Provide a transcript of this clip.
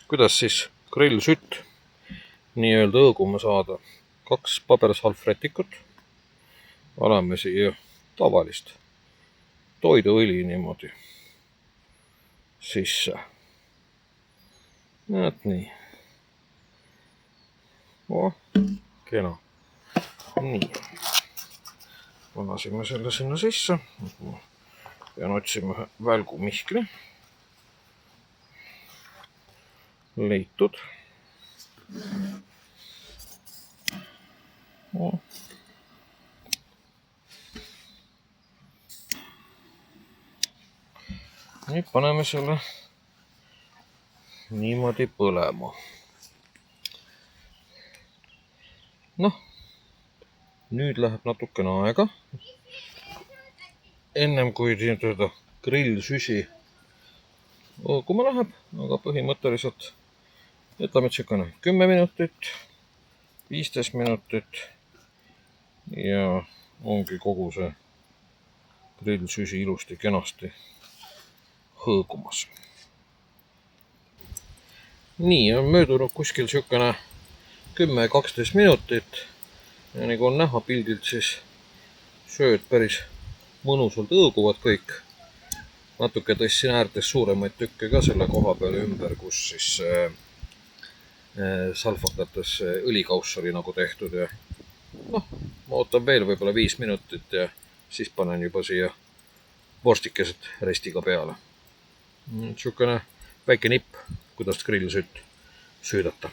Kuidas siis grillsütt nii-öelda õõguma saada? 2 pabersalvrätikut. Paneme siia tavalist toiduõli niimoodi sisse. Näed nii. Kena. Nii. Panasime selle sinna sisse. Pean otsima ühe välgumihkli. Leitud. Nüüd paneme selle niimoodi põlema. Nüüd läheb natukene aega, ennem kui grillsüsi õõguma läheb, aga põhimõtteliselt jätame tšekane 10 minutit, 15 minutit ja ongi kogu see grillsüsi ilusti kenasti hõõgumas. Nii on möödunud kuskil tšekane 10-12 minutit. Ja nagu on näha pildilt, siis sööd päris mõnusalt õõguvad kõik. Natuke tõssin äärtes suuremaid tükke ka selle koha peale ümber, kus siis salvakates õlikauss oli nagu tehtud. Ja ma ootan veel võib-olla 5 minutit ja siis panen juba siia vorstikeset restiga peale. Tšukene väike nipp, kuidas grillsütt süüdata.